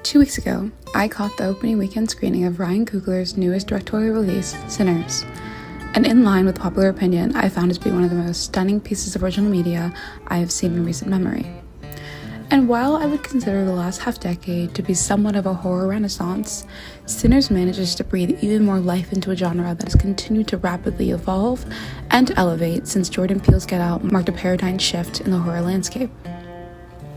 2 weeks ago, I caught the opening weekend screening of Ryan Coogler's newest directorial release, Sinners. And in line with popular opinion, I found it to be one of the most stunning pieces of original media I have seen in recent memory. And while I would consider the last half-decade to be somewhat of a horror renaissance, Sinners manages to breathe even more life into a genre that has continued to rapidly evolve and elevate since Jordan Peele's Get Out marked a paradigm shift in the horror landscape.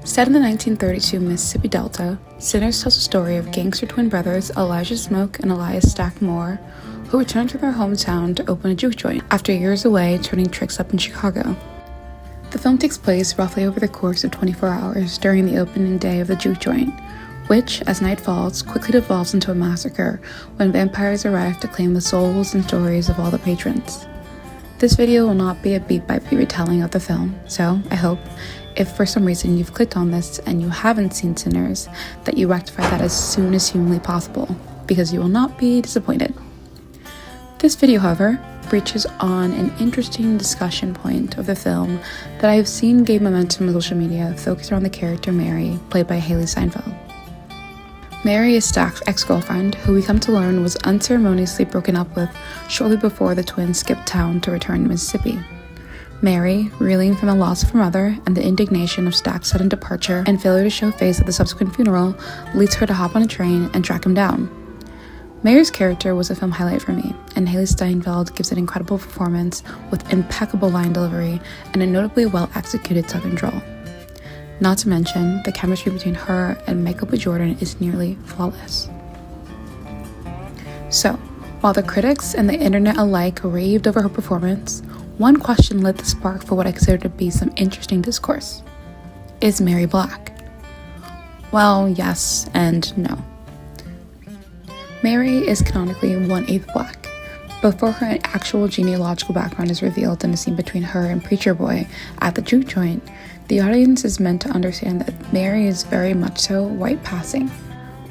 Set in the 1932 Mississippi Delta, Sinners tells the story of gangster twin brothers Elijah Smoke and Elias Stack Moore, who return to their hometown to open a juke joint after years away turning tricks up in Chicago. The film takes place roughly over the course of 24 hours during the opening day of the juke joint, which, as night falls, quickly devolves into a massacre when vampires arrive to claim the souls and stories of all the patrons. This video will not be a beat-by-beat retelling of the film, so I hope, if for some reason you've clicked on this and you haven't seen Sinners, that you rectify that as soon as humanly possible, because you will not be disappointed. This video, however, breaches on an interesting discussion point of the film that I have seen gain momentum on social media focused around the character Mary, played by Hailee Steinfeld. Mary is Stack's ex-girlfriend, who we come to learn was unceremoniously broken up with shortly before the twins skipped town to return to Mississippi. Mary, reeling from the loss of her mother and the indignation of Stack's sudden departure and failure to show face at the subsequent funeral, leads her to hop on a train and track him down. Mary's character was a film highlight for me, and Hailee Steinfeld gives an incredible performance with impeccable line delivery and a notably well-executed southern drawl. Not to mention, the chemistry between her and Michael B. Jordan is nearly flawless. So, while the critics and the internet alike raved over her performance, one question lit the spark for what I consider to be some interesting discourse. Is Mary Black? Well, yes and no. Mary is canonically 1/8 Black. Before her actual genealogical background is revealed in a scene between her and Preacher Boy at the juke joint, the audience is meant to understand that Mary is very much so white passing.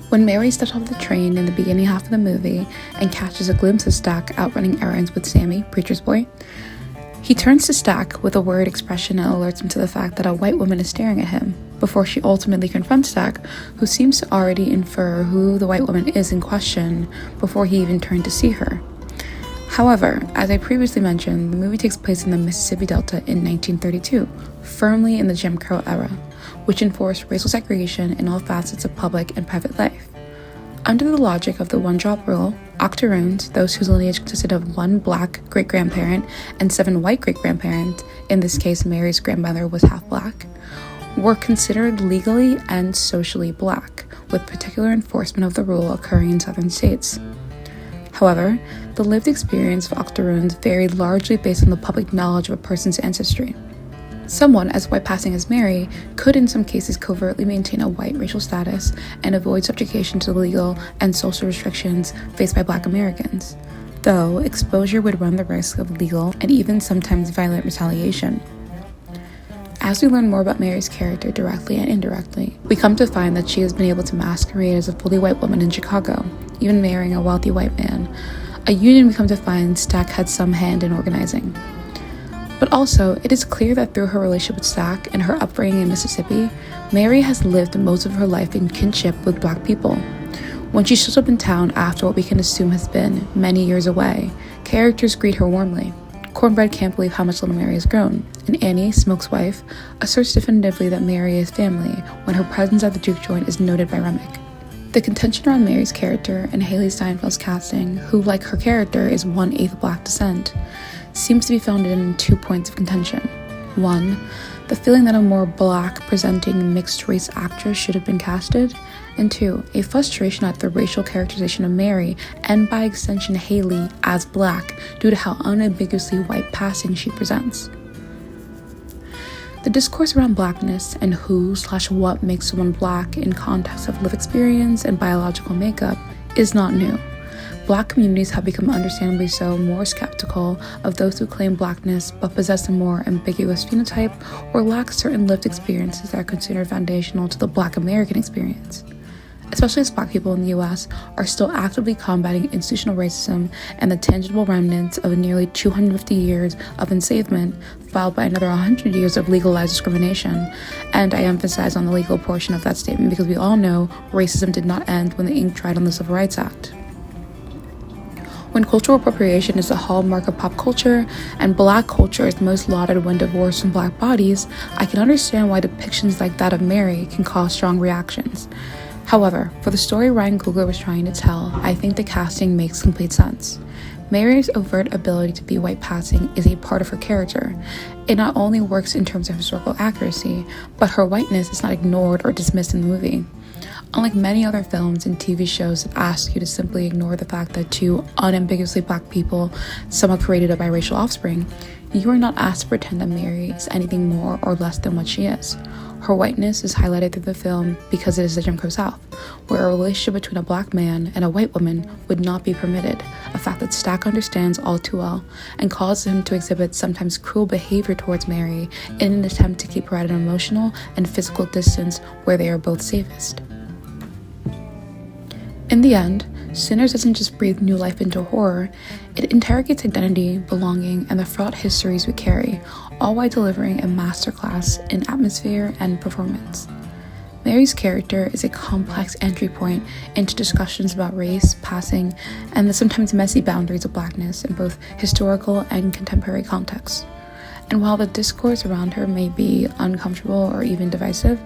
When Mary steps off the train in the beginning half of the movie and catches a glimpse of Stack out running errands with Sammy, Preacher's boy, he turns to Stack with a worried expression and alerts him to the fact that a white woman is staring at him, before she ultimately confronts Stack, who seems to already infer who the white woman is in question before he even turned to see her. However, as I previously mentioned, the movie takes place in the Mississippi Delta in 1932, firmly in the Jim Crow era, which enforced racial segregation in all facets of public and private life. Under the logic of the one-drop rule, octoroons, those whose lineage consisted of 1 black great-grandparent and 7 white great-grandparents, in this case Mary's grandmother was half black, were considered legally and socially black, with particular enforcement of the rule occurring in southern states. However, the lived experience of octoroons varied largely based on the public knowledge of a person's ancestry. Someone as white-passing as Mary could in some cases covertly maintain a white racial status and avoid subjugation to the legal and social restrictions faced by Black Americans, though exposure would run the risk of legal and even sometimes violent retaliation. As we learn more about Mary's character directly and indirectly, we come to find that she has been able to masquerade as a fully white woman in Chicago, even marrying a wealthy white man, a union we come to find Stack had some hand in organizing. But also, it is clear that through her relationship with Stack and her upbringing in Mississippi, Mary has lived most of her life in kinship with Black people. When she shows up in town after what we can assume has been many years away, characters greet her warmly. Cornbread can't believe how much little Mary has grown, and Annie, Smoke's wife, asserts definitively that Mary is family when her presence at the juke joint is noted by Remick. The contention around Mary's character and Hailee Steinfeld's casting, who, like her character, is 1/8 Black descent, seems to be founded in 2 points of contention. 1, the feeling that a more Black-presenting mixed-race actress should have been casted, and 2, a frustration at the racial characterization of Mary, and by extension Hailee, as Black, due to how unambiguously white-passing she presents. The discourse around Blackness and who/what makes someone Black in context of lived experience and biological makeup is not new. Black communities have become understandably so more skeptical of those who claim Blackness but possess a more ambiguous phenotype or lack certain lived experiences that are considered foundational to the Black American experience. especially as Black people in the US, are still actively combating institutional racism and the tangible remnants of nearly 250 years of enslavement, followed by another 100 years of legalized discrimination. And I emphasize on the legal portion of that statement because we all know racism did not end when the ink dried on the Civil Rights Act. When cultural appropriation is the hallmark of pop culture and Black culture is most lauded when divorced from Black bodies, I can understand why depictions like that of Mary can cause strong reactions. However, for the story Ryan Coogler was trying to tell, I think the casting makes complete sense. Mary's overt ability to be white passing is a part of her character. It not only works in terms of historical accuracy, but her whiteness is not ignored or dismissed in the movie. Unlike many other films and TV shows that ask you to simply ignore the fact that two unambiguously Black people somewhat created a biracial offspring, you are not asked to pretend that Mary is anything more or less than what she is. Her whiteness is highlighted through the film because it is the Jim Crow South, where a relationship between a Black man and a white woman would not be permitted, a fact that Stack understands all too well, and causes him to exhibit sometimes cruel behavior towards Mary in an attempt to keep her at an emotional and physical distance where they are both safest. In the end, Sinners doesn't just breathe new life into horror, it interrogates identity, belonging, and the fraught histories we carry, all while delivering a masterclass in atmosphere and performance. Mary's character is a complex entry point into discussions about race, passing, and the sometimes messy boundaries of Blackness in both historical and contemporary contexts. And while the discourse around her may be uncomfortable or even divisive,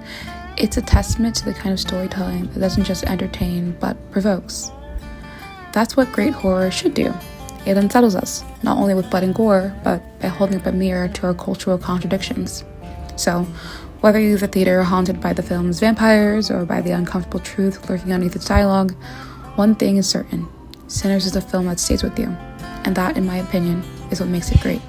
it's a testament to the kind of storytelling that doesn't just entertain, but provokes. That's what great horror should do. It unsettles us, not only with blood and gore, but by holding up a mirror to our cultural contradictions. So, whether you leave the theater haunted by the film's vampires or by the uncomfortable truth lurking underneath its dialogue, one thing is certain: Sinners is a film that stays with you, and that, in my opinion, is what makes it great.